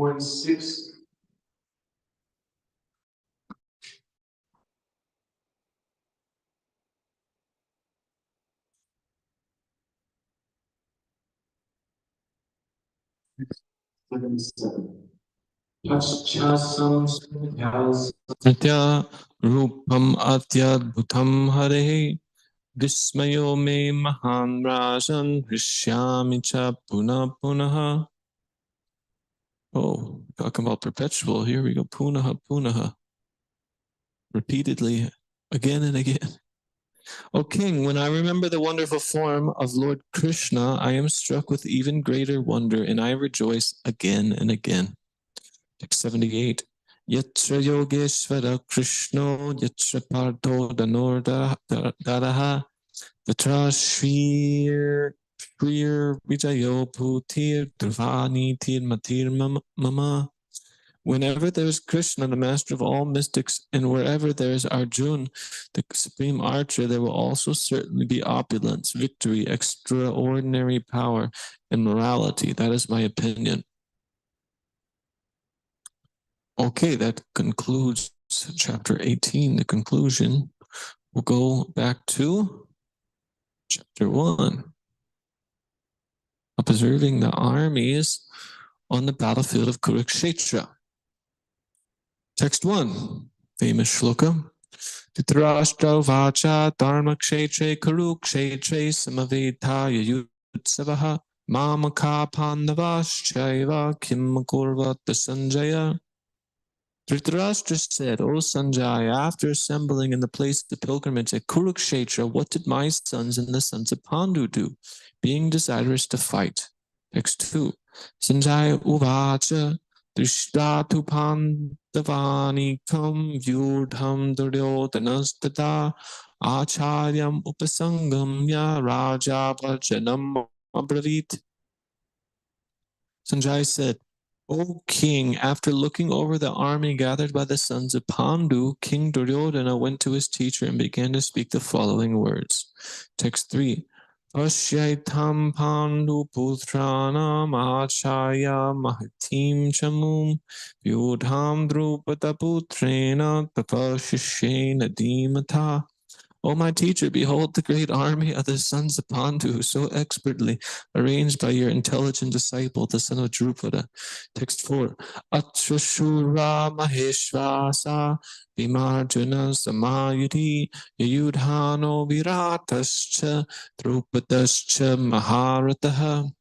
8.6. Satya Rupam Atyadbhutam Hare Vismayo me Mahan Rajan Rishyami cha Puna Punaha. Oh, talking about perpetual. Here we go. Punaha Punaha. Repeatedly, again and again. O King, when I remember the wonderful form of Lord Krishna, I am struck with even greater wonder, and I rejoice again and again. Text 78. Yatra Yogeshvara Krishno Yatra Partho Danordaraha Tatra Shrir Vijayo Putir Dhruvani Tir Matir Mama. Whenever there is Krishna, the master of all mystics, and wherever there is Arjun, the supreme archer, there will also certainly be opulence, victory, extraordinary power, and morality. That is my opinion. Okay, that concludes chapter 18, the conclusion. We'll go back to chapter 1. Observing the armies on the battlefield of Kurukshetra. Text 1, famous shloka. Dhritarashtra vacha dharma kshetre Kurukshetre samavedhaya yutsavaha mamaka pandavaschaiva kim kurvat Sanjaya. Dhritarashtra said, O Sanjay, after assembling in the place of the pilgrimage at Kurukshetra, what did my sons and the sons of Pandu do, being desirous to fight? Text 2. Sanjay uvacha drishtatu pandavani kam vyurdham duryodhanastata acharyam upasangamya raja vajanam abravit. Sanjay said, O king, after looking over the army gathered by the sons of Pandu, King Duryodhana went to his teacher and began to speak the following words. Text 3. Pashyaitam Pandu putranam achaya mahatim chamum vyudham drupada putrena tapashishena dhimata. O my teacher, behold the great army of the sons of Pandu, so expertly arranged by your intelligent disciple, the son of Drupada. Text 4. Atra Shura Maheshvasa Bhimarjuna Samayuti Yayudhano Viratascha Drupadascha Maharataha.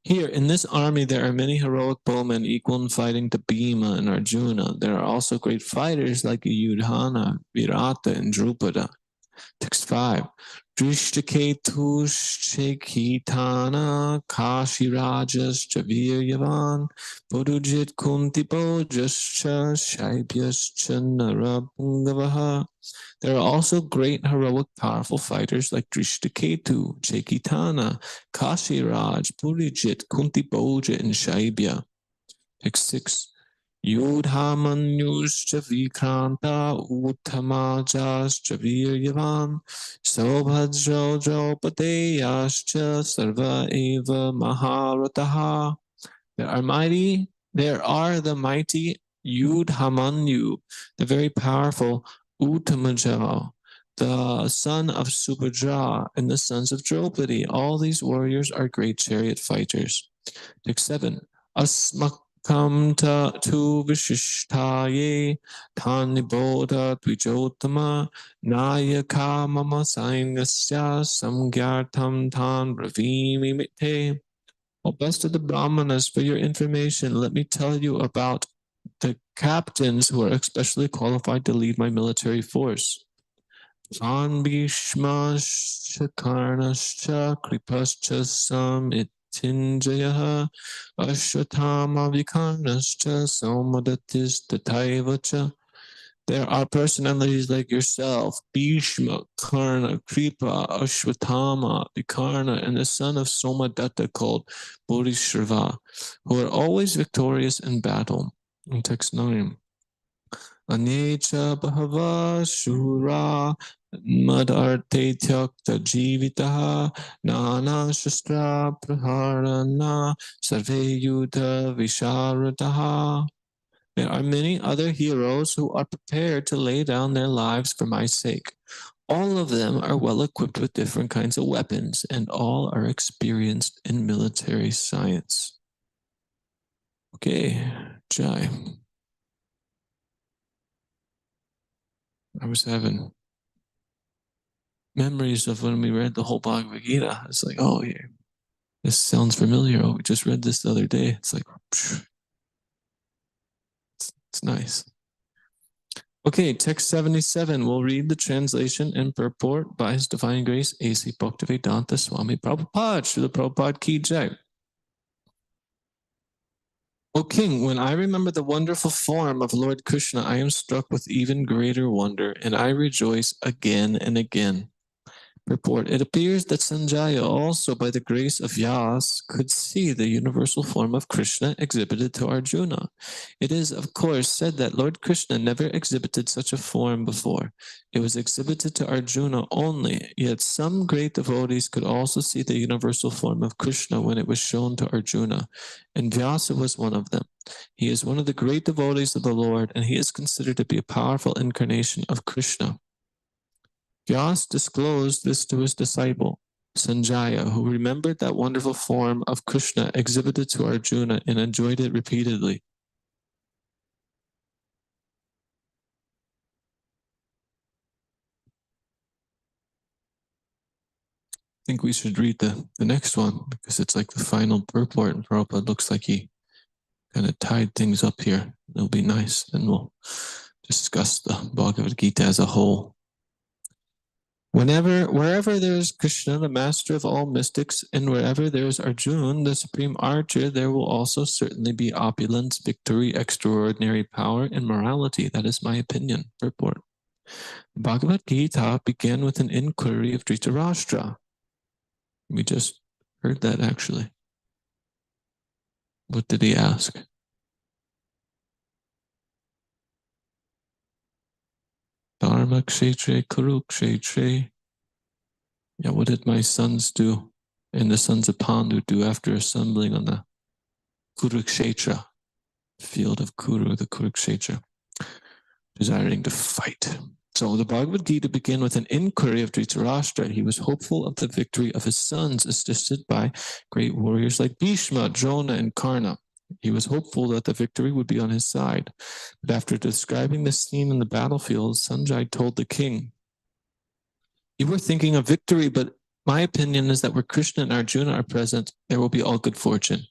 Here, in this army, there are many heroic bowmen equal in fighting to Bhima and Arjuna. There are also great fighters like Yudhana, Virata, and Drupada. Text 5. Drishtaketushchekitana Kashirajas Javiryavan Podujit Kuntipojascha Shaibhyascha Narapungavaha. There are also great, heroic, powerful fighters like Drishtaketu, Chekitana, Kashiraj, Purijit, Kuntiboja, and Shaibya. Text 6. Yudhamanyuscha Vikranta Uttamajas Viryavan Sobhadro Draupateyascha Sarva Eva Maharataha. There are the mighty Yudhamanyu, the very powerful Uttamaja, the son of Subhadra, and the sons of Draupadi. All these warriors are great chariot fighters. Text 7. Asmakam tu vishishtaye tanibodha dvijotama nayaka mama saingasya samgyartam tan bravimi mite. O best of the Brahmanas, for your information, let me tell you about the captains who are especially qualified to lead my military force. Van Bhishmascha Karnascha Kripascha Samitinjayaha Ashwatthama Vikarnascha Somadatis Tataivacha. There are personalities like yourself, Bhishma, Karna, Kripa, Ashwatthama, Vikarna, and the son of Somadatta called Bodhisattva, who are always victorious in battle. In text 9. Anecha Bahava Shura Madarte Tyakta Jivitaha Nana Shastra Praharana Sarve Yuddha Visharadaha. There are many other heroes who are prepared to lay down their lives for my sake. All of them are well equipped with different kinds of weapons, and all are experienced in military science. Okay, Jai. I was having memories of when we read the whole Bhagavad Gita. It's like, oh, yeah, this sounds familiar. Oh, we just read this the other day. It's like, it's nice. Okay, text 77. We'll read the translation and purport by His Divine Grace A.C. Bhaktivedanta Swami Prabhupada. Srila Prabhupada Ki Jai. O King, when I remember the wonderful form of Lord Krishna, I am struck with even greater wonder, and I rejoice again and again. Purport. It appears that Sanjaya also, by the grace of Vyas, could see the universal form of Krishna exhibited to Arjuna. It is, of course, said that Lord Krishna never exhibited such a form before. It was exhibited to Arjuna only, yet some great devotees could also see the universal form of Krishna when it was shown to Arjuna, and Vyasa was one of them. He is one of the great devotees of the Lord, and he is considered to be a powerful incarnation of Krishna. Vyas disclosed this to his disciple, Sanjaya, who remembered that wonderful form of Krishna exhibited to Arjuna and enjoyed it repeatedly. I think we should read the next one because it's like the final purport, and Prabhupada looks like he kind of tied things up here. It'll be nice, and we'll discuss the Bhagavad Gita as a whole. Wherever there is Krishna, the master of all mystics, and wherever there is Arjuna, the supreme archer, there will also certainly be opulence, victory, extraordinary power, and morality. That is my opinion. Purport. The Bhagavad Gita began with an inquiry of Dhritarashtra. We just heard that actually. What did he ask? Dharma kshetre kurukshetre. Yeah, what did my sons do and the sons of Pandu do after assembling on the Kurukshetra, field of Kuru, the Kurukshetra, desiring to fight? So the Bhagavad Gita began with an inquiry of Dhritarashtra. He was hopeful of the victory of his sons, assisted by great warriors like Bhishma, Drona, and Karna. He was hopeful that the victory would be on his side. But after describing the scene in the battlefield, Sanjay told the king, "You were thinking of victory, but my opinion is that where Krishna and Arjuna are present, there will be all good fortune."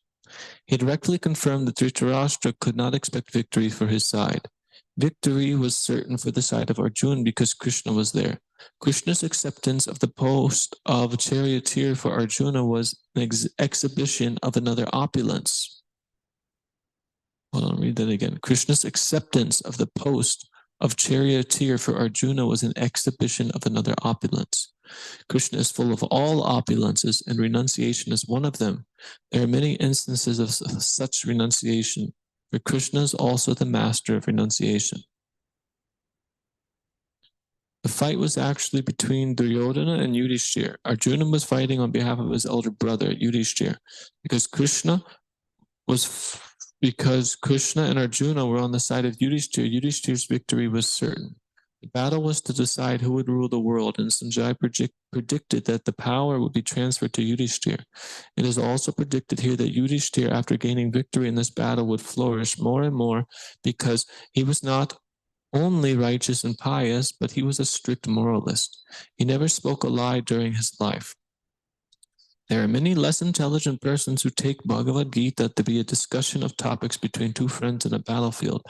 He directly confirmed that Dhritarashtra could not expect victory for his side. Victory was certain for the side of Arjuna because Krishna was there. Krishna's acceptance of the post of charioteer for Arjuna was an exhibition of another opulence. Hold on, read that again. Krishna's acceptance of the post of charioteer for Arjuna was an exhibition of another opulence. Krishna is full of all opulences, and renunciation is one of them. There are many instances of such renunciation, but Krishna is also the master of renunciation. The fight was actually between Duryodhana and Yudhishthira. Arjuna was fighting on behalf of his elder brother, Yudhishthira, because Krishna and Arjuna were on the side of Yudhishthira. Yudhishthira's victory was certain. The battle was to decide who would rule the world, and Sanjay predicted that the power would be transferred to Yudhishthira. It is also predicted here that Yudhishthira, after gaining victory in this battle, would flourish more and more because he was not only righteous and pious, but he was a strict moralist. He never spoke a lie during his life. There are many less intelligent persons who take Bhagavad Gita to be a discussion of topics between two friends in a battlefield,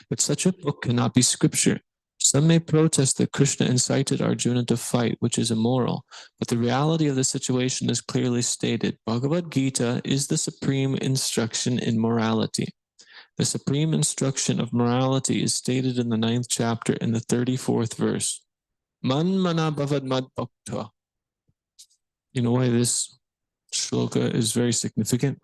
but such a book cannot be scripture. Some may protest that Krishna incited Arjuna to fight, which is immoral, but the reality of the situation is clearly stated. Bhagavad Gita is the supreme instruction in morality. The supreme instruction of morality is stated in the 9th chapter in the 34th verse. Man mana bhavad mad bhakta. You know why this shloka is very significant?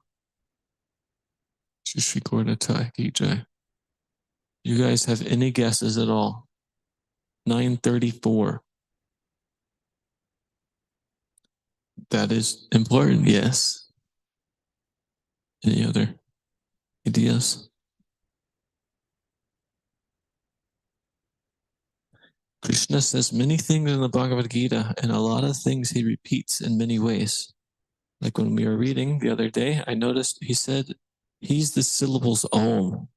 You guys have any guesses at all? 934. That is important, yes. Any other ideas? Krishna says many things in the Bhagavad Gita, and a lot of things he repeats in many ways. Like when we were reading the other day, I noticed he said he's the syllables Om.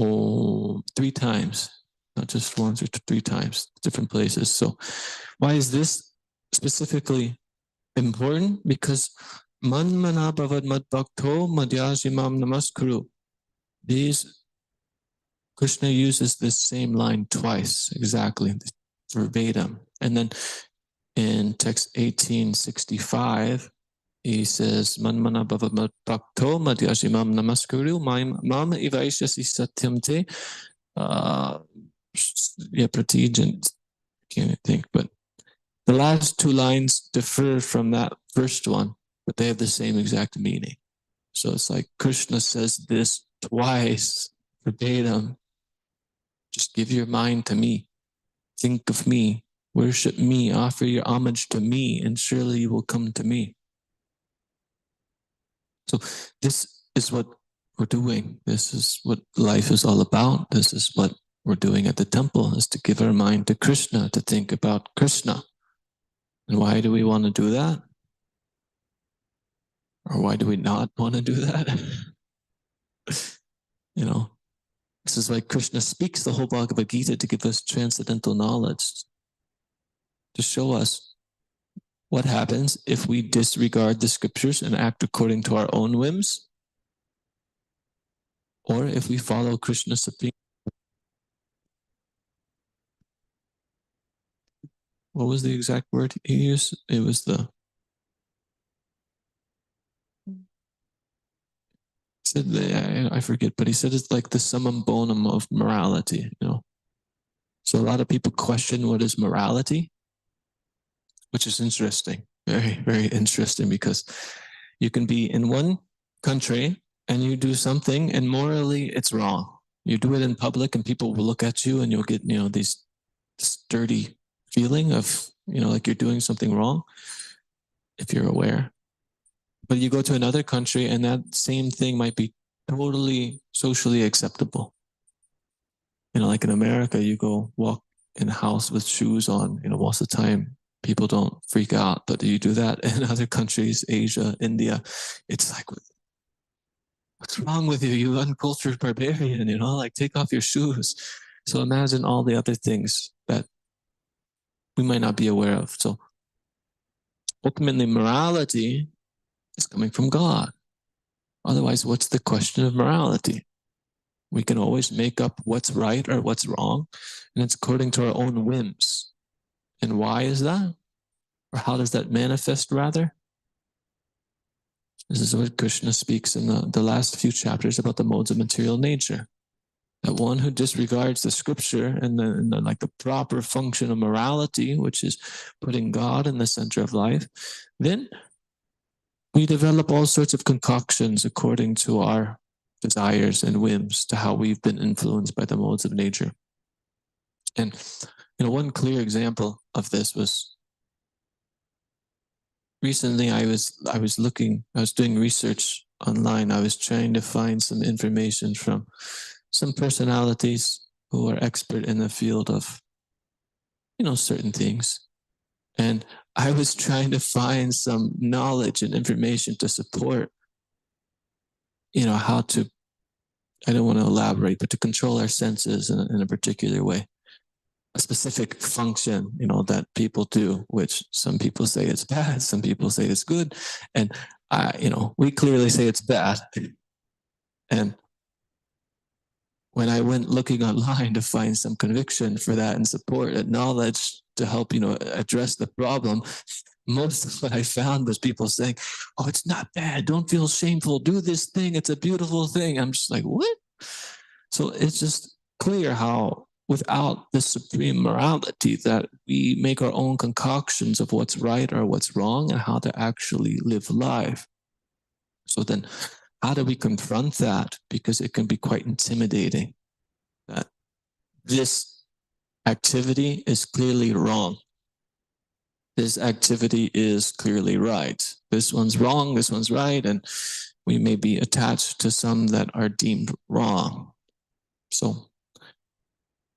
Oh, 3 times, not just once or 3 times, different places. So why is this specifically important? Because man mana bhavad mad bhakto madhyajimam namaskuru. These, Krishna uses this same line twice, exactly, verbatim. And then in text 1865, he says, man mana bhavad mad bhakto madhyajimam namaskuru mam ivaishasi satyam te. Pratijant, can't think, but the last 2 lines differ from that first one, but they have the same exact meaning. So it's like Krishna says this twice verbatim. Just give your mind to me. Think of me. Worship me. Offer your homage to me, and surely you will come to me. So this is what we're doing. This is what life is all about. This is what we're doing at the temple, is to give our mind to Krishna, to think about Krishna. And why do we want to do that? Or why do we not want to do that? You know, this is why Krishna speaks the whole Bhagavad Gita, to give us transcendental knowledge, to show us what happens if we disregard the scriptures and act according to our own whims, or if we follow Krishna's supreme. What was the exact word he used? It was the, said I forget, but he said it's like the summum bonum of morality, you know. So a lot of people question what is morality, which is interesting, very, very interesting, because you can be in one country and you do something and morally it's wrong. You do it in public and people will look at you and you'll get, you know, this dirty feeling of, you know, like you're doing something wrong, if you're aware. But you go to another country and that same thing might be totally socially acceptable. You know, like in America, you go walk in a house with shoes on, you know, most of the time people don't freak out. But you do that in other countries, Asia, India, it's like, what's wrong with you? You uncultured barbarian, you know, like take off your shoes. So imagine all the other things that we might not be aware of. So ultimately, morality is coming from God. Otherwise, what's the question of morality? We can always make up what's right or what's wrong, and it's according to our own whims. And why is that? Or how does that manifest, rather? This is what Krishna speaks in the last few chapters about the modes of material nature. That one who disregards the scripture and the like the proper function of morality, which is putting God in the center of life, then we develop all sorts of concoctions according to our desires and whims, to how we've been influenced by the modes of nature. And you know, one clear example of this was recently I was doing research online. I was trying to find some information from some personalities who are expert in the field of, you know, certain things. And I was trying to find some knowledge and information to support, you know, how to, I don't want to elaborate, but to control our senses in a particular way. A specific function, you know, that people do, which some people say it's bad, some people say it's good. And you know, we clearly say it's bad. And when I went looking online to find some conviction for that and support and knowledge to help, you know, address the problem, most of what I found was people saying, oh, it's not bad. Don't feel shameful. Do this thing. It's a beautiful thing. I'm just like, what? So it's just clear how without the supreme morality that we make our own concoctions of what's right or what's wrong and how to actually live life. So then how do we confront that? Because it can be quite intimidating that this activity is clearly wrong. This activity is clearly right. This one's wrong, this one's right, and we may be attached to some that are deemed wrong. So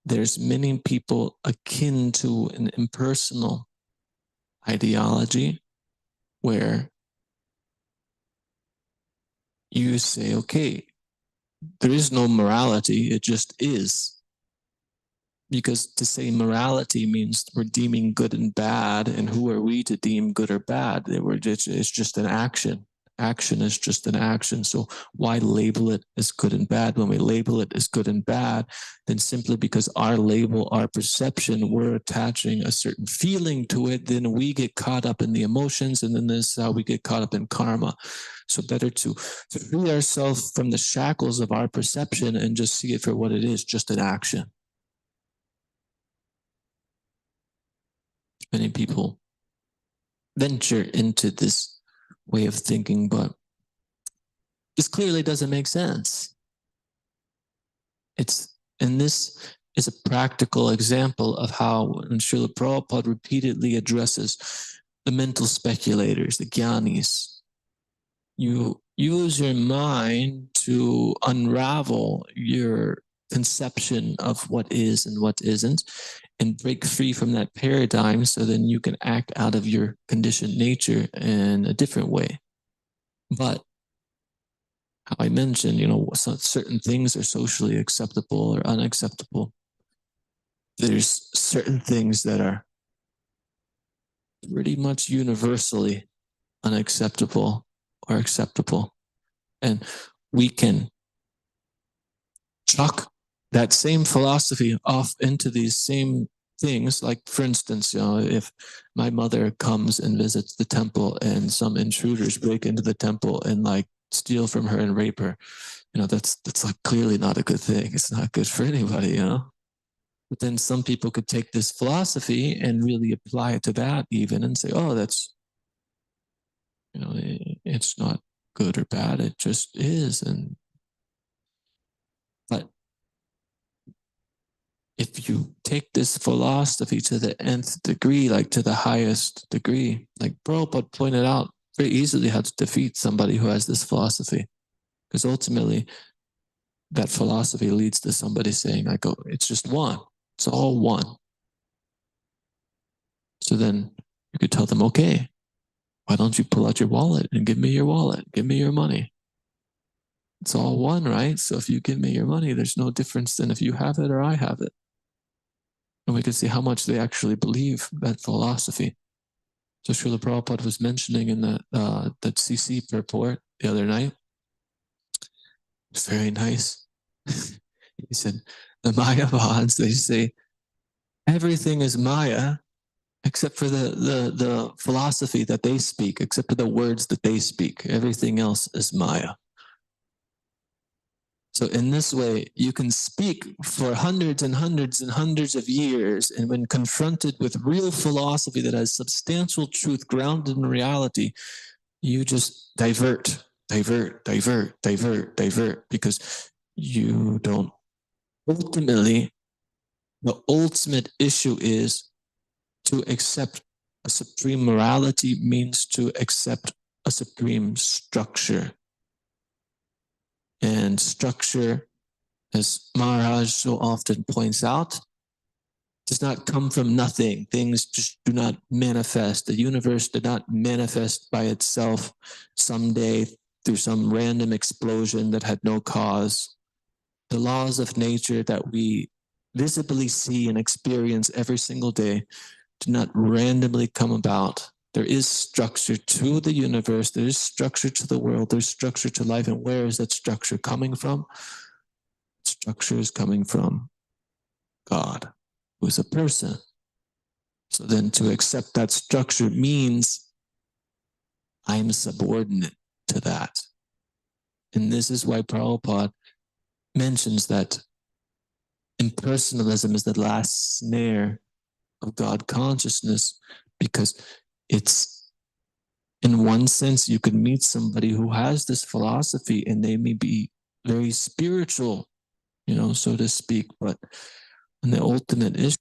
there's many people akin to an impersonal ideology where you say, okay, there is no morality, it just is. Because to say morality means we're deeming good and bad, and who are we to deem good or bad? It's just an action. Action is just an action. So why label it as good and bad? When we label it as good and bad, then simply because our label, our perception, we're attaching a certain feeling to it, then we get caught up in the emotions, and then this is how we get caught up in karma. So better to free ourselves from the shackles of our perception and just see it for what it is, just an action. Many people venture into this way of thinking, but this clearly doesn't make sense. And this is a practical example of how Srila Prabhupada repeatedly addresses the mental speculators, the jnanis. You use your mind to unravel your conception of what is and what isn't, and break free from that paradigm, so then you can act out of your conditioned nature in a different way. But how I mentioned, certain things are socially acceptable or unacceptable. There's certain things that are pretty much universally unacceptable or acceptable. And we can chuck that same philosophy off into these same things. Like, for instance, if my mother comes and visits the temple and some intruders break into the temple and like steal from her and rape her, that's like clearly not a good thing. It's not good for anybody, But then some people could take this philosophy and really apply it to that even, and say, oh, that's, it's not good or bad. It just is. But if you take this philosophy to the nth degree, like to the highest degree, like Prabhupada pointed out very easily how to defeat somebody who has this philosophy. Because ultimately, that philosophy leads to somebody saying, like, oh, it's just one. It's all one. So then you could tell them, okay, why don't you pull out your wallet and give me your wallet? Give me your money. It's all one, right? So if you give me your money, there's no difference than if you have it or I have it. And we can see how much they actually believe that philosophy. So Srila Prabhupada was mentioning in that CC purport the other night. It's very nice. He said, the Mayavads, they say, everything is Maya except for the philosophy that they speak, except for the words that they speak. Everything else is Maya. So in this way, you can speak for hundreds and hundreds and hundreds of years, and when confronted with real philosophy that has substantial truth grounded in reality, you just divert, because you don't. Ultimately, the ultimate issue is to accept a supreme morality means to accept a supreme structure. And structure, as Maharaj so often points out, does not come from nothing. Things just do not manifest. The universe did not manifest by itself someday through some random explosion that had no cause. The laws of nature that we visibly see and experience every single day do not randomly come about. There is structure to the universe. There is structure to the world. There's structure to life. And where is that structure coming from? Structure is coming from God, who is a person. So then to accept that structure means I'm subordinate to that. And this is why Prabhupada mentions that impersonalism is the last snare of God consciousness, because it's, in one sense, you could meet somebody who has this philosophy and they may be very spiritual, so to speak, but And the ultimate issue.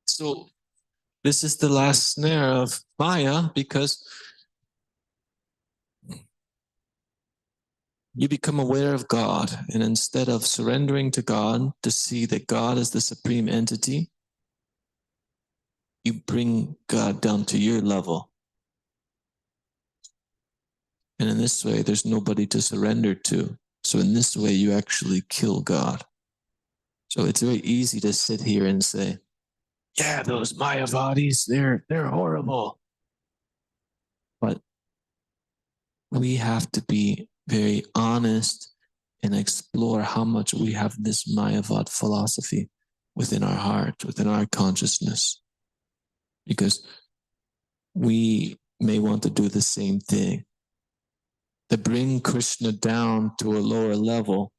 So this is the last snare of Maya, because you become aware of God, and instead of surrendering to God to see that God is the supreme entity, you bring God down to your level. And in this way, there's nobody to surrender to. So in this way, you actually kill God. So it's very easy to sit here and say, yeah, those Mayavadis, they're horrible. But we have to be very honest and explore how much we have this Mayavad philosophy within our heart, within our consciousness. Because we may want to do the same thing, to bring Krishna down to a lower level,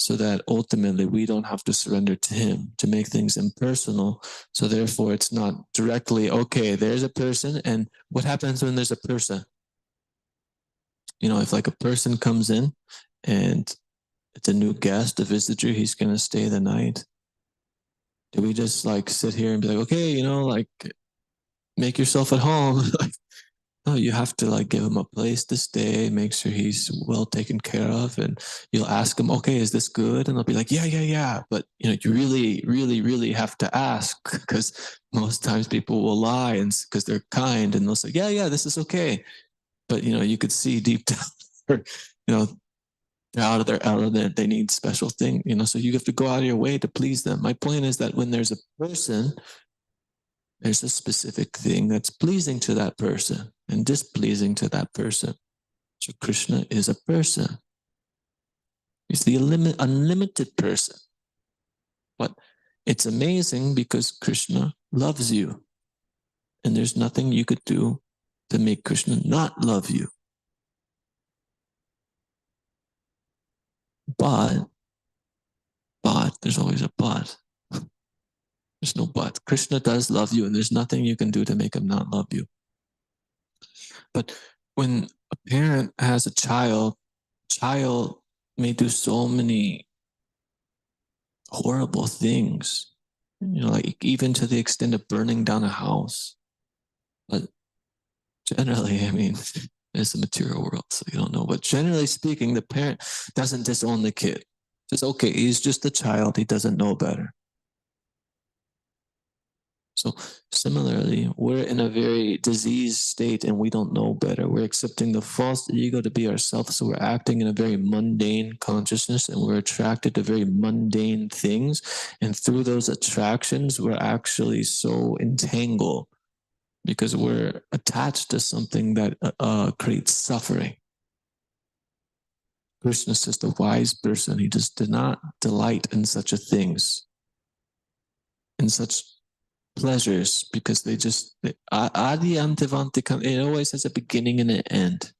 so that ultimately we don't have to surrender to him, to make things impersonal. So therefore it's not directly, okay, there's a person, and what happens when there's a person? You know, if like a person comes in and it's a new guest, a visitor, he's going to stay the night. Do we just like sit here and be like, okay, you know, like make yourself at home? Like, no, you have to like give him a place to stay, make sure he's well taken care of. And you'll ask him, okay, is this good? And they'll be like, yeah, yeah, yeah. But you know, you really, really, really have to ask, because most times people will lie, and because they're kind, and they'll say, yeah, yeah, this is okay. But you know, you could see deep down, you know, they're out of their element. They need special thing, you know, so you have to go out of your way to please them. My point is that when there's a person, there's a specific thing that's pleasing to that person and displeasing to that person. So Krishna is a person. He's the unlimited person. But it's amazing because Krishna loves you. And there's nothing you could do to make Krishna not love you. But, there's always a but. There's no but. Krishna does love you, and there's nothing you can do to make him not love you. But when a parent has a child may do so many horrible things, you know, like even to the extent of burning down a house. But generally, I mean, it's the material world, so you don't know. But generally speaking, the parent doesn't disown the kid. Just, okay, he's just a child, he doesn't know better. So similarly, we're in a very diseased state and we don't know better. We're accepting the false ego to be ourselves. So we're acting in a very mundane consciousness, and we're attracted to very mundane things. And through those attractions, we're actually so entangled because we're attached to something that creates suffering. Krishna says the wise person, he just did not delight in such a things, in such pleasures, because they just adi antivanti, it always has a beginning and an end.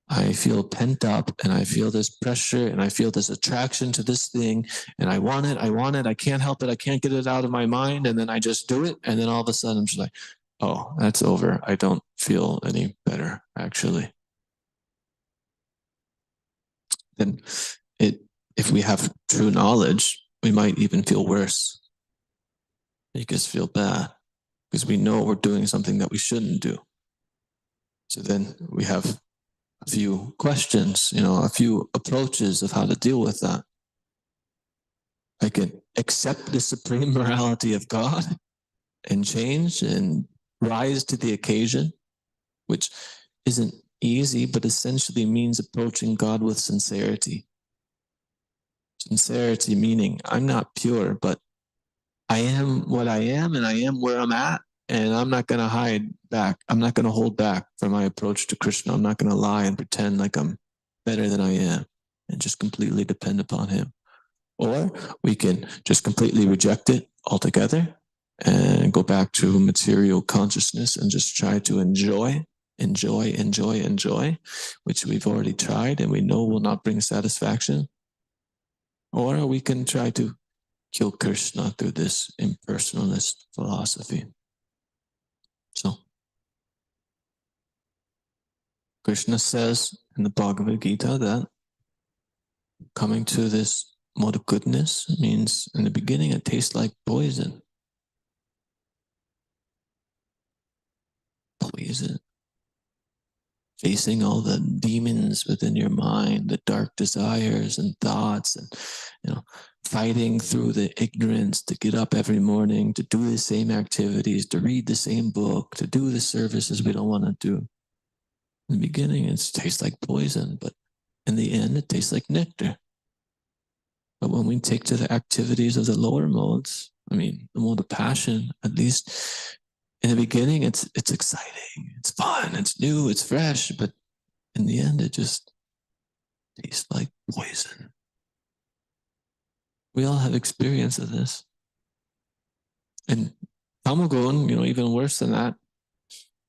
I feel pent up, and I feel this pressure, and I feel this attraction to this thing, and I want it, I can't help it, I can't get it out of my mind, and then I just do it, and then all of a sudden I'm just like, oh, that's over. I don't feel any better, actually. Then if we have true knowledge, we might even feel worse. Make us feel bad because we know we're doing something that we shouldn't do. So then we have a few questions, you know, a few approaches of how to deal with that. I can accept the supreme morality of God and change and rise to the occasion, which isn't easy, but essentially means approaching God with sincerity. Sincerity meaning I'm not pure, but I am what I am, and I am where I'm at, And I'm not going to hide back. I'm not going to hold back from my approach to Krishna. I'm not going to lie and pretend like I'm better than I am and just completely depend upon him. Or we can just completely reject it altogether and go back to material consciousness and just try to enjoy, which we've already tried and we know will not bring satisfaction. Or we can try to kill Krishna through this impersonalist philosophy. So, Krishna says in the Bhagavad Gita that coming to this mode of goodness means in the beginning it tastes like poison. Poison. Facing all the demons within your mind, the dark desires and thoughts, and fighting through the ignorance to get up every morning, to do the same activities, to read the same book, to do the services we don't want to do. In the beginning, it tastes like poison, but in the end, it tastes like nectar. But when we take to the activities of the lower modes, the mode of passion, at least in the beginning, it's exciting, it's fun, it's new, it's fresh, but in the end, it just tastes like poison. We all have experience of this. And tamagun, even worse than that.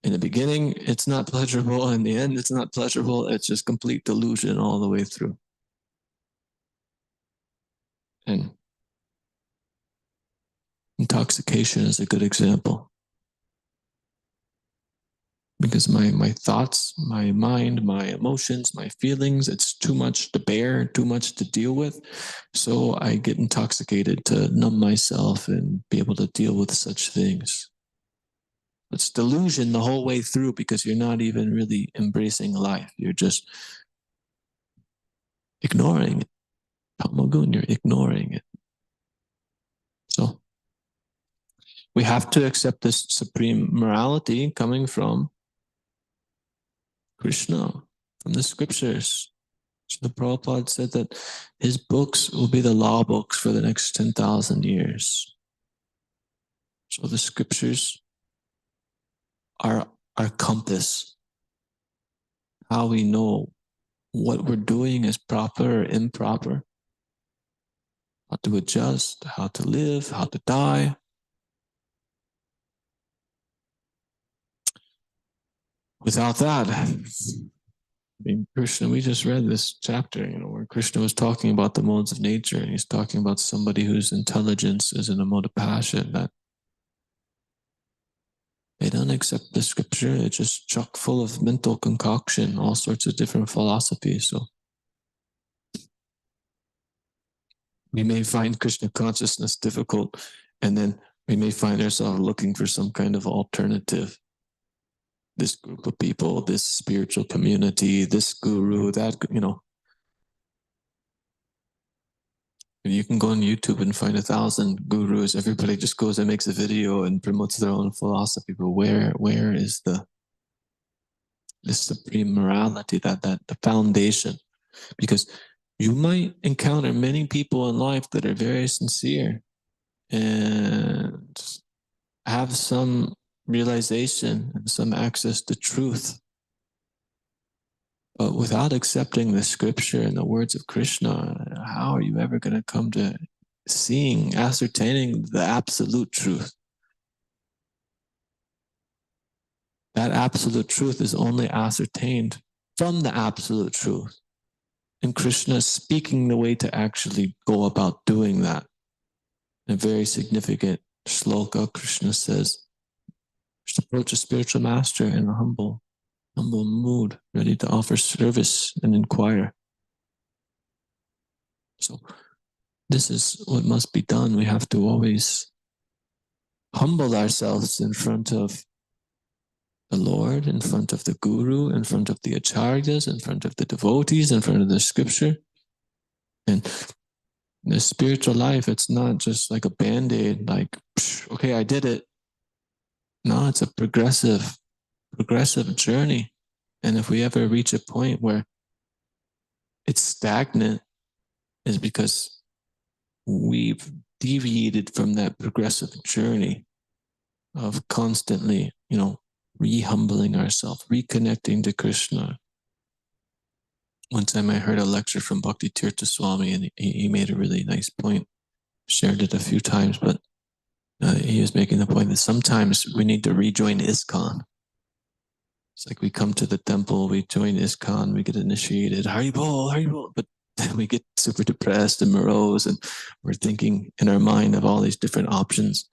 In the beginning, it's not pleasurable. In the end, it's not pleasurable. It's just complete delusion all the way through. And intoxication is a good example. Because my thoughts, my mind, my emotions, my feelings, it's too much to bear, too much to deal with. So I get intoxicated to numb myself and be able to deal with such things. It's delusion the whole way through because you're not even really embracing life. You're just ignoring it. Tamagun, you're ignoring it. So we have to accept this supreme morality coming from Krishna, from the scriptures. So the Prabhupada said that his books will be the law books for the next 10,000 years. So the scriptures are our compass. How we know what we're doing is proper or improper. How to adjust, how to live, how to die. Without that, Krishna, we just read this chapter, where Krishna was talking about the modes of nature, and he's talking about somebody whose intelligence is in a mode of passion, that they don't accept the scripture. It's just chock full of mental concoction, all sorts of different philosophies. So we may find Krishna consciousness difficult, and then we may find ourselves looking for some kind of alternative. This group of people, this spiritual community, this guru, that, And you can go on YouTube and find 1,000 gurus. Everybody just goes and makes a video and promotes their own philosophy. But where is this supreme morality, that the foundation? Because you might encounter many people in life that are very sincere and have some realization and some access to truth. But without accepting the scripture and the words of Krishna, how are you ever going to come to ascertaining the absolute truth? That absolute truth is only ascertained from the absolute truth. And Krishna is speaking the way to actually go about doing that. In a very significant shloka, Krishna says, just approach a spiritual master in a humble mood, ready to offer service and inquire. So this is what must be done. We have to always humble ourselves in front of the Lord, in front of the Guru, in front of the Acharyas, in front of the devotees, in front of the scripture. And the spiritual life, it's not just like a band-aid, like, okay, I did it. No, it's a progressive journey. And if we ever reach a point where it's stagnant, is because we've deviated from that progressive journey. of constantly, re-humbling ourselves, reconnecting to Krishna. One time I heard a lecture from Bhakti Tirtha Swami, and he made a really nice point, shared it a few times, but he was making the point that sometimes we need to rejoin ISKCON. It's like we come to the temple, we join ISKCON, we get initiated, Haribol, Haribol, but then we get super depressed and morose, and we're thinking in our mind of all these different options.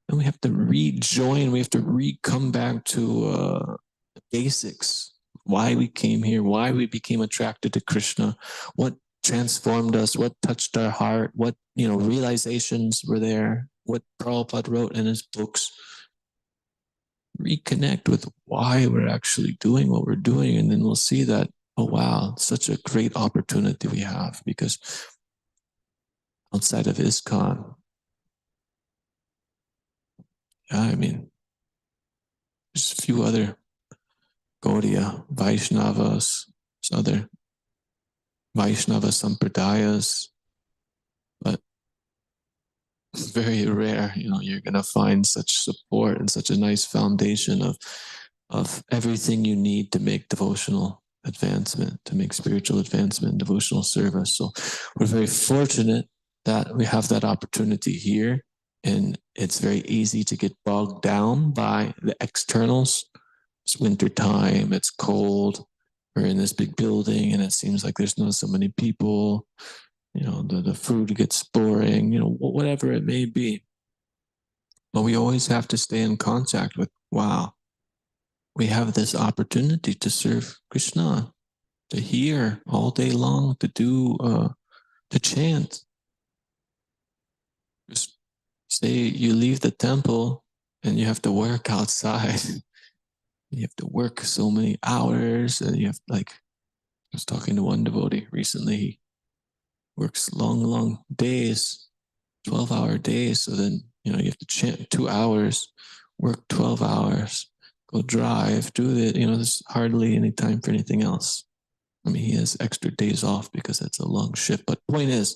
And we have to rejoin, we have to come back to the basics, why we came here, why we became attracted to Krishna, what transformed us, what touched our heart, what realizations were there, what Prabhupada wrote in his books. Reconnect with why we're actually doing what we're doing, and then we'll see that, oh wow, such a great opportunity we have, because outside of ISKCON, I mean, there's a few other Gaudiya, Vaishnavas, other Vaishnava Sampradayas, but very rare, you're going to find such support and such a nice foundation of everything you need to make devotional advancement, to make spiritual advancement, devotional service. So we're very fortunate that we have that opportunity here, and it's very easy to get bogged down by the externals. It's winter time, it's cold, we're in this big building and it seems like there's not so many people, the food gets boring, whatever it may be. But we always have to stay in contact with, wow, we have this opportunity to serve Krishna, to hear all day long, to do, to chant. Just say you leave the temple and you have to work outside. You have to work so many hours, and you have, I was talking to one devotee recently, he works long days, 12-hour days. So then, you have to chant 2 hours, work 12 hours, go drive, do it. There's hardly any time for anything else. I mean, he has extra days off because that's a long shift. But point is,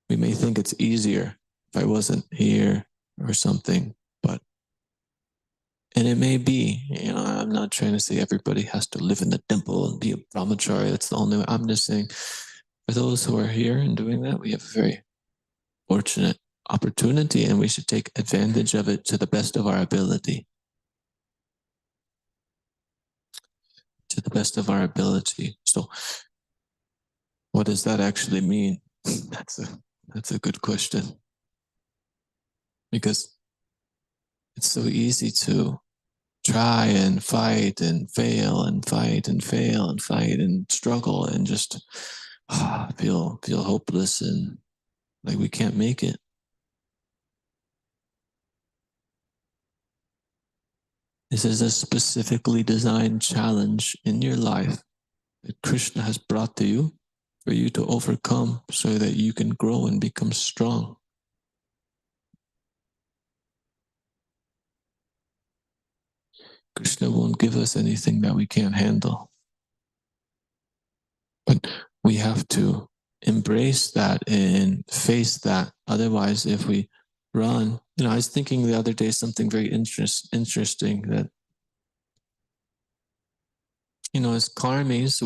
we may think it's easier if I wasn't here or something, and it may be, I'm not trying to say everybody has to live in the temple and be a brahmachari. That's the only way. I'm just saying, for those who are here and doing that, we have a very fortunate opportunity, and we should take advantage of it to the best of our ability. To the best of our ability. So, what does that actually mean? That's a good question, because it's so easy to try and fight and fail and fight and fail and fight and struggle and just feel hopeless and like we can't make it. This is a specifically designed challenge in your life that Krishna has brought to you for you to overcome, so that you can grow and become strong. Krishna won't give us anything that we can't handle. But we have to embrace that and face that. Otherwise, if we run, I was thinking the other day something very interesting, that, as karmis,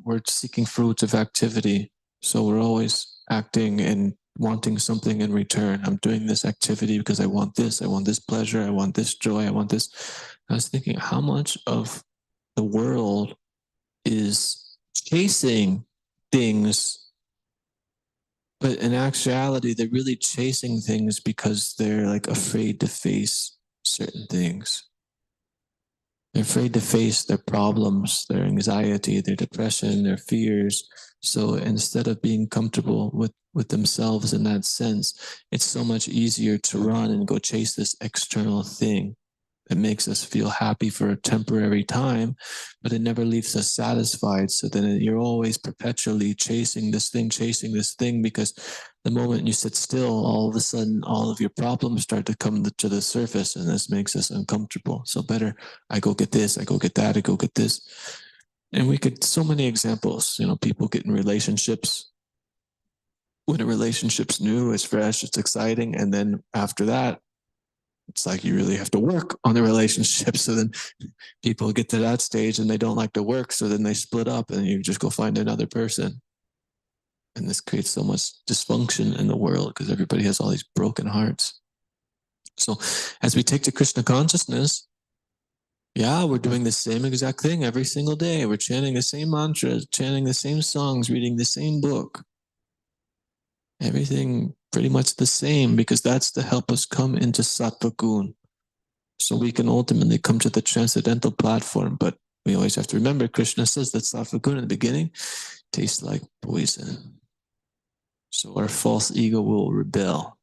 we're seeking fruits of activity. So we're always acting and wanting something in return. I'm doing this activity because I want this pleasure, I want this joy, I want this. I was thinking, how much of the world is chasing things, but in actuality, they're really chasing things because they're afraid to face certain things. They're afraid to face their problems, their anxiety, their depression, their fears. So instead of being comfortable with themselves in that sense, it's so much easier to run and go chase this external thing that makes us feel happy for a temporary time, but it never leaves us satisfied. So then you're always perpetually chasing this thing, because the moment you sit still, all of a sudden, all of your problems start to come to the surface, and this makes us uncomfortable. So better, I go get this, I go get that, I go get this. And we could, so many examples, people get in relationships when a relationship's new, it's fresh, it's exciting. And then after that, it's like you really have to work on the relationship. So then people get to that stage and they don't like to work. So then they split up and you just go find another person. And this creates so much dysfunction in the world because everybody has all these broken hearts. So as we take to Krishna consciousness, yeah, we're doing the same exact thing every single day. We're chanting the same mantras, chanting the same songs, reading the same book. Everything pretty much the same because that's to help us come into Sattva Gun. So we can ultimately come to the transcendental platform. But we always have to remember, Krishna says that Sattva Gun in the beginning tastes like poison. So our false ego will rebel.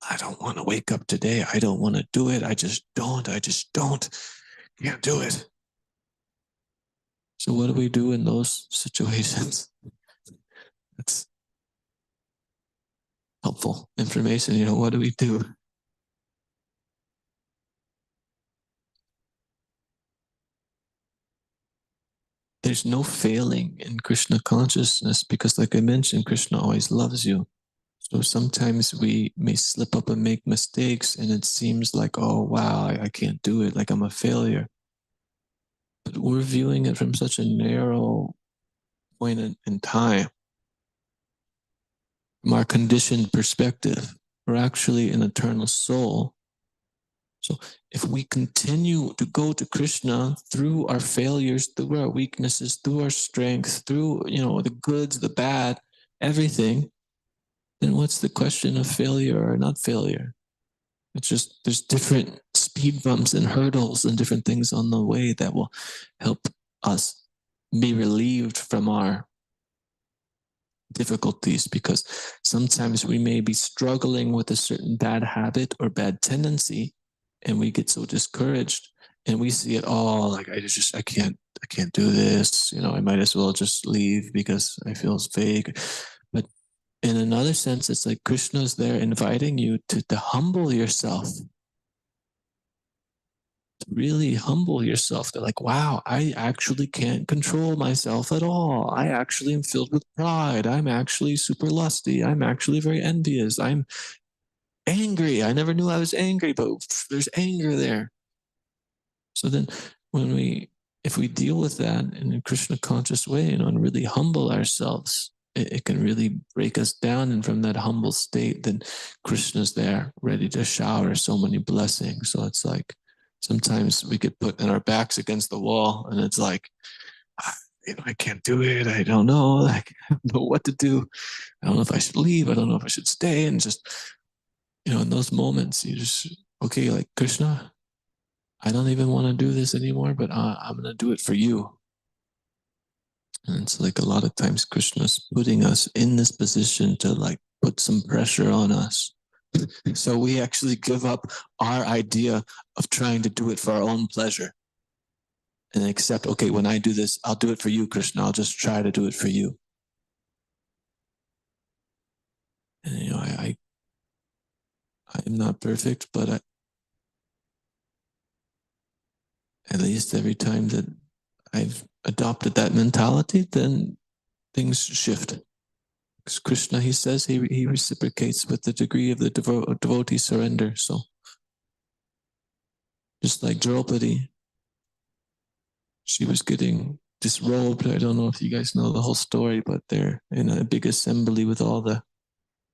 I don't want to wake up today. I don't want to do it. I just don't. Can't do it. So what do we do in those situations? That's helpful information. You know, what do we do? There's no failing in Krishna consciousness because, like I mentioned, Krishna always loves you. So sometimes we may slip up and make mistakes and it seems like, oh, wow, I can't do it, like I'm a failure. But we're viewing it from such a narrow point in time. From our conditioned perspective, we're actually an eternal soul. So if we continue to go to Krishna through our failures, through our weaknesses, through our strength, through, you know, the goods, the bad, everything, then what's the question of failure or not failure? It's just there's different speed bumps and hurdles and different things on the way that will help us be relieved from our difficulties, because sometimes we may be struggling with a certain bad habit or bad tendency and we get so discouraged and we see it all like I can't do this, you know, I might as well just leave because I feel fake. But in another sense, it's like Krishna's there inviting you to humble yourself, really humble yourself. They're like, wow, I actually can't control myself at all. I actually am filled with pride. I'm actually super lusty. I'm actually very envious. I'm angry. I never knew I was angry, but there's anger there. So then if we deal with that in a Krishna conscious way, you know, and really humble ourselves, it can really break us down. And from that humble state, then Krishna's there ready to shower so many blessings. So it's like, sometimes we get put in our backs against the wall and it's like, you know, I can't do it. I don't know, like, I don't know what to do. I don't know if I should leave. I don't know if I should stay. And just, you know, in those moments, you just, okay, like Krishna, I don't even want to do this anymore, but I'm going to do it for you. And it's like a lot of times Krishna's putting us in this position to like put some pressure on us. So we actually give up our idea of trying to do it for our own pleasure and accept, okay, when I do this, I'll do it for you, Krishna. I'll just try to do it for you. And, you know, I'm not perfect, but at least every time that I've adopted that mentality, then things shift. Because Krishna, he says, he reciprocates with the degree of the devotee surrender. So just like Draupadi, she was getting disrobed. I don't know if you guys know the whole story, but they're in a big assembly with all the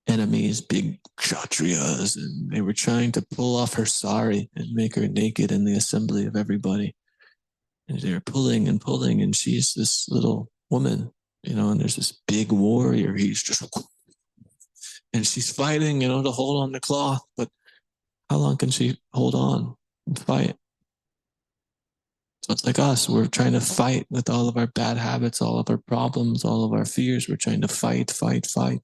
enemies, big kshatriyas, and they were trying to pull off her sari and make her naked in the assembly of everybody. And they're pulling and pulling, and she's this little woman, you know, and there's this big warrior. He's just, and she's fighting, you know, to hold on the cloth. But how long can she hold on and fight? So it's like us, we're trying to fight with all of our bad habits, all of our problems, all of our fears. We're trying to fight with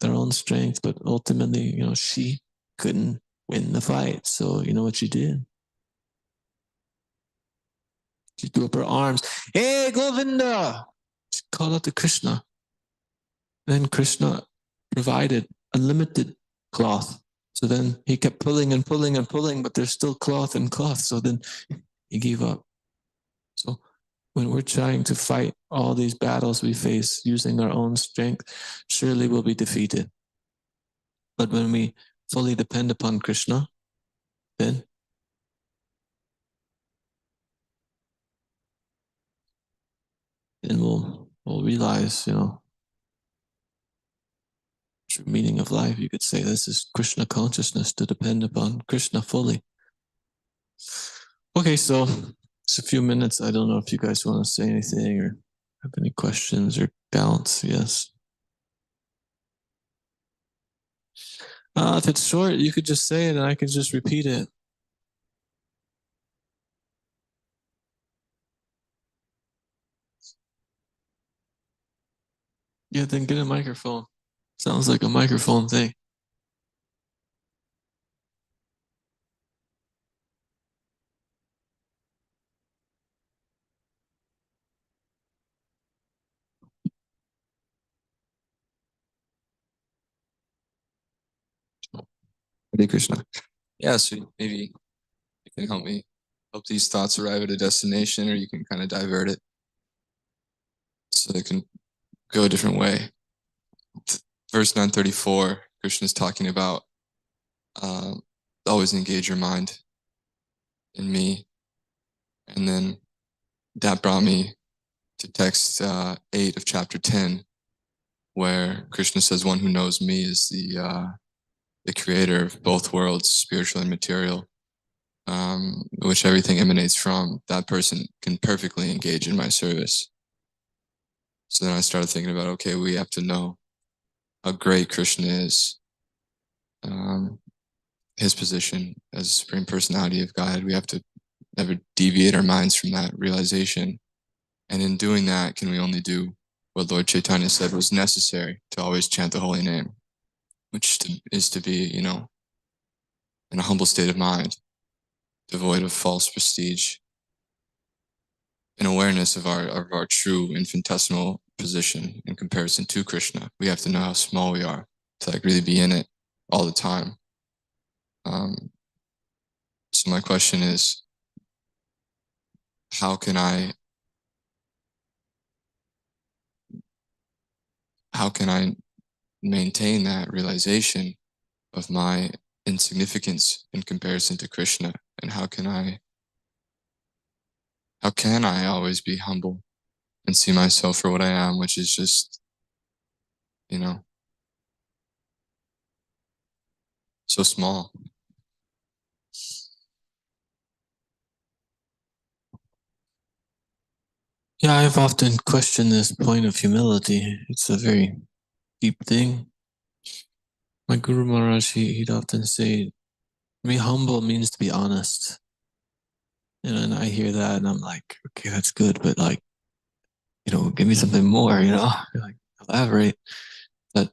our own strength. But ultimately, you know, she couldn't win the fight. So you know what she did? She threw up her arms. Hey, Govinda! She called out to Krishna. Then Krishna provided unlimited cloth. So then he kept pulling and pulling and pulling, but there's still cloth and cloth. So then he gave up. So when we're trying to fight all these battles we face using our own strength, surely we'll be defeated. But when we fully depend upon Krishna, then we'll realize, true meaning of life. You could say this is Krishna consciousness, to depend upon Krishna fully. Okay, so it's a few minutes. I don't know if you guys want to say anything or have any questions or doubts. Yes. If it's short, you could just say it and I could just repeat it. Yeah, then get a microphone. Sounds like a microphone thing. Hare Krishna. Yeah, so maybe you can help these thoughts arrive at a destination, or you can kind of divert it so they can go a different way. Verse 934, Krishna is talking about always engage your mind in me. And then that brought me to text 8 of chapter 10, where Krishna says, one who knows me is the creator of both worlds, spiritual and material, which everything emanates from. That person can perfectly engage in my service. So then I started thinking about, okay, we have to know how great Krishna is, his position as Supreme Personality of God. We have to never deviate our minds from that realization. And in doing that, can we only do what Lord Chaitanya said was necessary, to always chant the holy name, which is to be, in a humble state of mind, devoid of false prestige, an awareness of our true infinitesimal position in comparison to Krishna. We have to know how small we are to really be in it all the time. So my question is, how can I maintain that realization of my insignificance in comparison to Krishna? And how can I always be humble and see myself for what I am, which is just, so small. Yeah, I've often questioned this point of humility. It's a very deep thing. My Guru Maharaj, he'd often say, to be humble means to be honest. And I hear that and I'm like, okay, that's good, but give me something more, like elaborate. But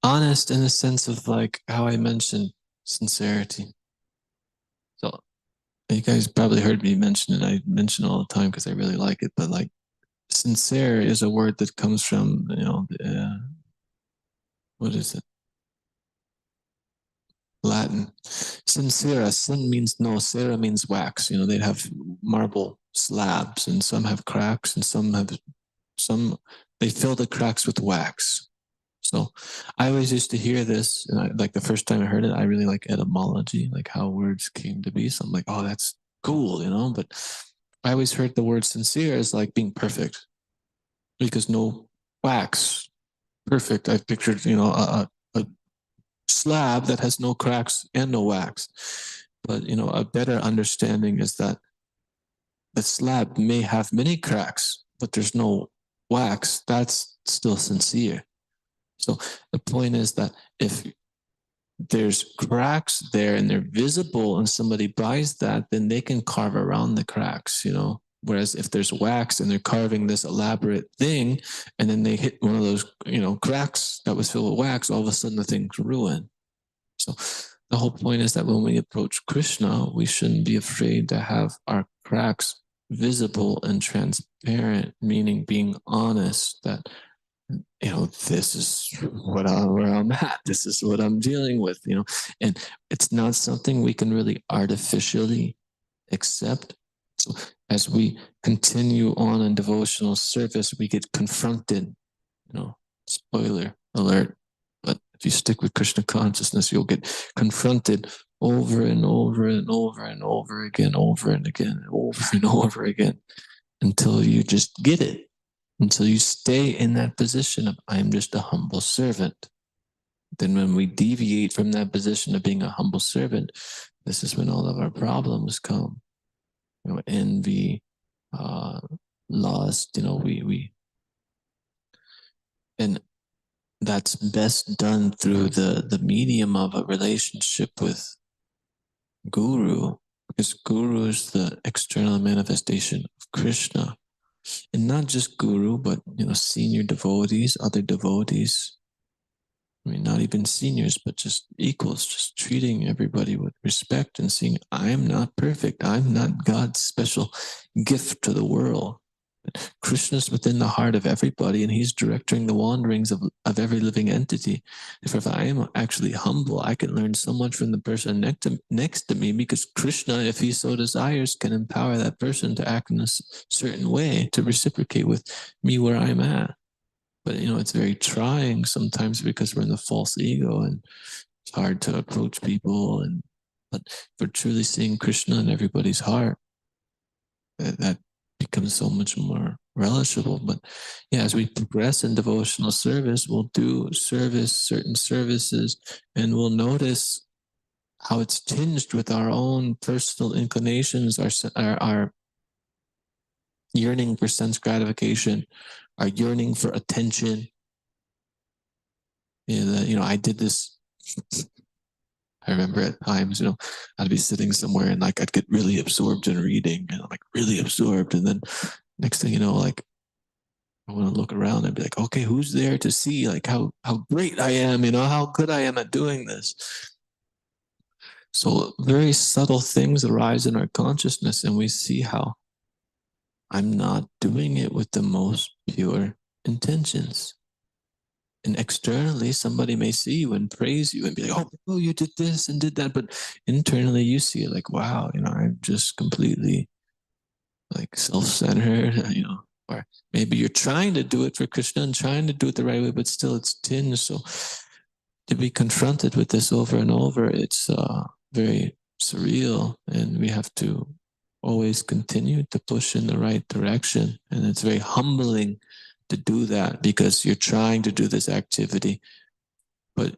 honest in the sense of like how I mentioned sincerity. So you guys probably heard me mention it. I mention it all the time because I really like it. But like, sincere is a word that comes from what is it? Latin. Sincera. Sin means no. Cera means wax. They'd have marble slabs, and some have cracks, and some they fill the cracks with wax. So I always used to hear this, and like the first time I heard it, I really like etymology, like how words came to be. So I'm like, oh, that's cool, But I always heard the word sincere as like being perfect, because no wax, perfect. I pictured, a slab that has no cracks and no wax. But a better understanding is that the slab may have many cracks, but there's no wax. That's still sincere. So the point is that if there's cracks there and they're visible and somebody buys that, then they can carve around the cracks, Whereas if there's wax and they're carving this elaborate thing and then they hit one of those, cracks that was filled with wax, all of a sudden the thing's ruined. So the whole point is that when we approach Krishna, we shouldn't be afraid to have our cracks visible and transparent, meaning being honest that, this is where I'm at. This is what I'm dealing with, and it's not something we can really artificially accept So as we continue on in devotional service, we get confronted, spoiler alert. But if you stick with Krishna consciousness, you'll get confronted over and over and over and over again, over and again, over and over again, until you just get it, until you stay in that position of, I'm just a humble servant. Then when we deviate from that position of being a humble servant, this is when all of our problems come. Envy, lust, and that's best done through the medium of a relationship with Guru, because Guru is the external manifestation of Krishna. And not just Guru, but senior devotees, other devotees. I mean, not even seniors, but just equals, just treating everybody with respect and seeing, I'm not perfect. I'm not God's special gift to the world. Krishna's within the heart of everybody, and he's directing the wanderings of every living entity. If I am actually humble, I can learn so much from the person next to me, because Krishna, if he so desires, can empower that person to act in a certain way to reciprocate with me where I'm at. But it's very trying sometimes, because we're in the false ego, and it's hard to approach people. But for truly seeing Krishna in everybody's heart, that becomes so much more relishable. But yeah, as we progress in devotional service, we'll do certain services, and we'll notice how it's tinged with our own personal inclinations, our yearning for sense gratification, our yearning for attention. I did this. I remember at times, I'd be sitting somewhere and I'd get really absorbed in reading, and I'm really absorbed. And then next thing you know, I want to look around and be like, okay, who's there to see how great I am, how good I am at doing this. So very subtle things arise in our consciousness, and we see how I'm not doing it with the most pure intentions. And externally, somebody may see you and praise you and be like, oh, you did this and did that. But internally, you see it like, wow, I'm just completely self-centered, or maybe you're trying to do it for Krishna and trying to do it the right way, but still it's tinged. So to be confronted with this over and over, it's very surreal, and we have to always continue to push in the right direction. And it's very humbling to do that, because you're trying to do this activity, but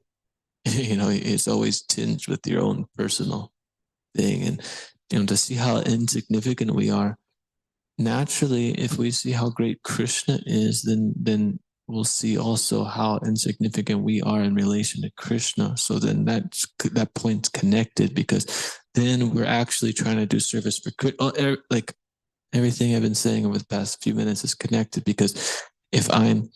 it's always tinged with your own personal thing. And to see how insignificant we are, naturally, if we see how great Krishna is, then we'll see also how insignificant we are in relation to Krishna. So then that point's connected, because then we're actually trying to do service for Krishna. Like everything I've been saying over the past few minutes is connected, because if I'm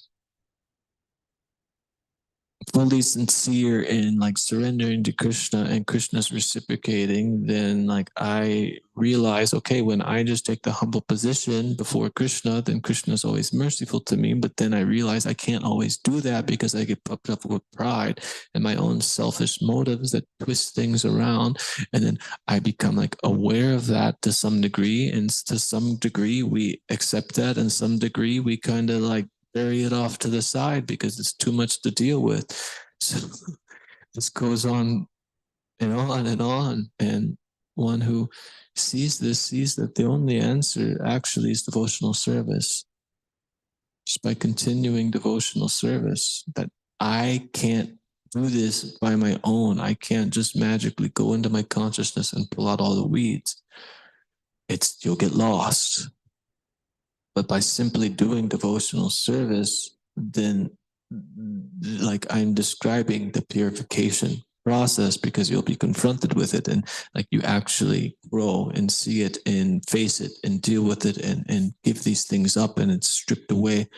fully sincere in surrendering to Krishna, and Krishna's reciprocating, then I realize, okay, when I just take the humble position before Krishna, then Krishna's always merciful to me. But then I realize I can't always do that, because I get puffed up with pride and my own selfish motives that twist things around. And then I become aware of that to some degree, and to some degree we accept that, and some degree we kind of bury it off to the side because it's too much to deal with. So this goes on and on and on. And one who sees this sees that the only answer actually is devotional service. Just by continuing devotional service, that I can't do this by my own. I can't just magically go into my consciousness and pull out all the weeds. You'll get lost. But by simply doing devotional service, then I'm describing the purification process, because you'll be confronted with it, and you actually grow and see it and face it and deal with it and give these things up, and it's stripped away.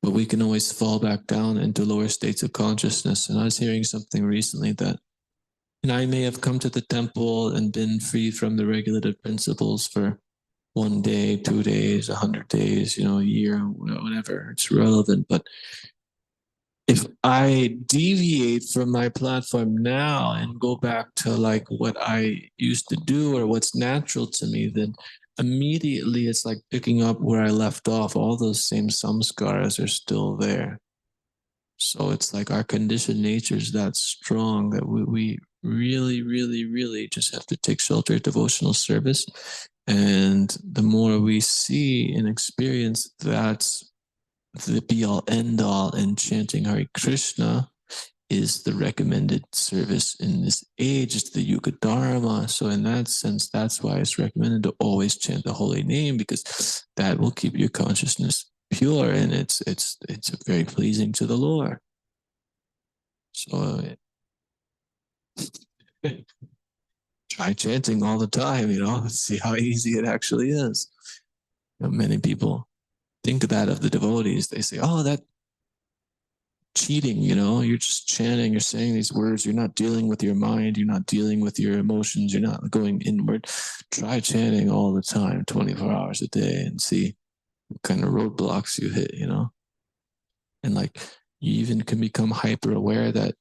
But we can always fall back down into lower states of consciousness. And I was hearing something recently that, I may have come to the temple and been free from the regulative principles for 1 day, 2 days, 100 days, a year, whatever, it's relevant. But if I deviate from my platform now and go back to like what I used to do or what's natural to me, then immediately it's like picking up where I left off. All those same samskaras are still there. So it's like our conditioned nature is that strong that we really, really, really just have to take shelter of devotional service. And the more we see and experience that's the be all end all, and chanting Hare Krishna is the recommended service in this age. It's the Yuga Dharma. So in that sense, that's why it's recommended to always chant the holy name, because that will keep your consciousness pure, and it's very pleasing to the Lord. So try chanting all the time, see how easy it actually is. Many people think that of the devotees. They say, oh, that cheating, you're just chanting, you're saying these words, you're not dealing with your mind, you're not dealing with your emotions, you're not going inward. Try chanting all the time, 24 hours a day, and see what kind of roadblocks you hit, And like, you even can become hyper aware that,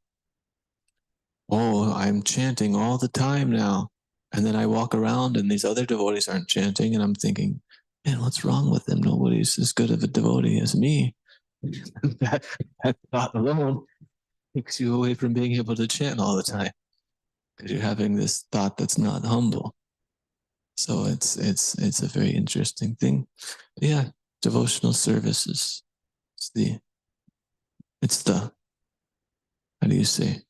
oh, I'm chanting all the time now. And then I walk around and these other devotees aren't chanting, and I'm thinking, man, what's wrong with them? Nobody's as good of a devotee as me. that thought alone takes you away from being able to chant all the time, because you're having this thought that's not humble. So it's a very interesting thing. Yeah, devotional services. It's the how do you say?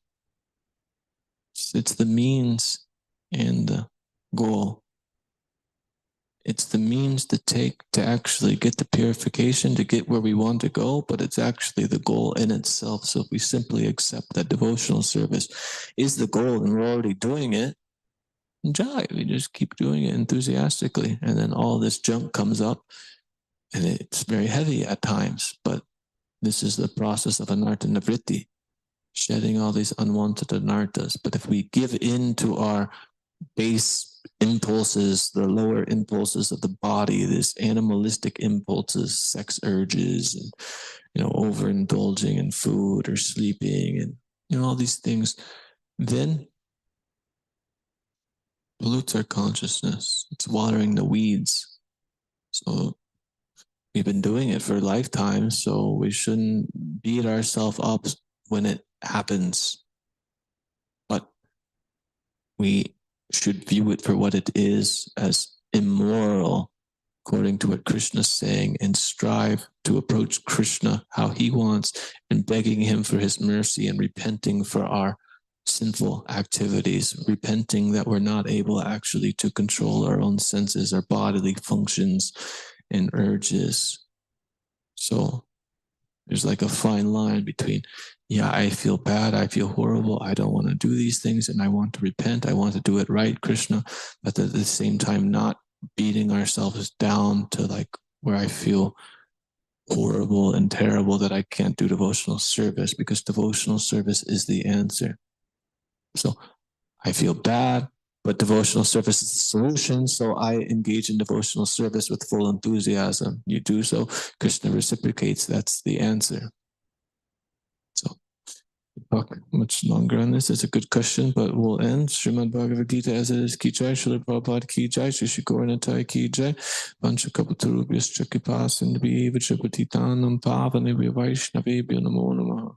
It's the means and the goal. It's the means to take to actually get the purification, to get where we want to go, but it's actually the goal in itself. So if we simply accept that devotional service is the goal and we're already doing it, jai, we just keep doing it enthusiastically. And then all this junk comes up, and it's very heavy at times, but this is the process of anartha nivritti, shedding all these unwanted anarthas. But if we give in to our base impulses, the lower impulses of the body, this animalistic impulses, sex urges, and overindulging in food or sleeping, and all these things, then pollutes our consciousness. It's watering the weeds. So we've been doing it for lifetimes, so we shouldn't beat ourselves up when it happens. But we should view it for what it is, as immoral, according to what Krishna's saying, and strive to approach Krishna how he wants, and begging him for his mercy and repenting for our sinful activities, repenting that we're not able actually to control our own senses, our bodily functions and urges. So there's like a fine line between, yeah, I feel bad, I feel horrible, I don't want to do these things, and I want to repent, I want to do it right, Krishna, but at the same time not beating ourselves down to like where I feel horrible and terrible that I can't do devotional service, because devotional service is the answer. So I feel bad, but devotional service is the solution. So I engage in devotional service with full enthusiasm. You do so, Krishna reciprocates. That's the answer. So we'll talk much longer on this. It's a good question, but we'll end. Srimad Bhagavad Gita as it is. Ki Jai, Srila Prabhupada Ki Jai, Shri Shri Gauranatai Ki Jai, Vanchakapatarubhyascha Kripa Sindhubhye Vacha Patitanam Pavanebhyo Vaishnavebhyo Namo Namaha.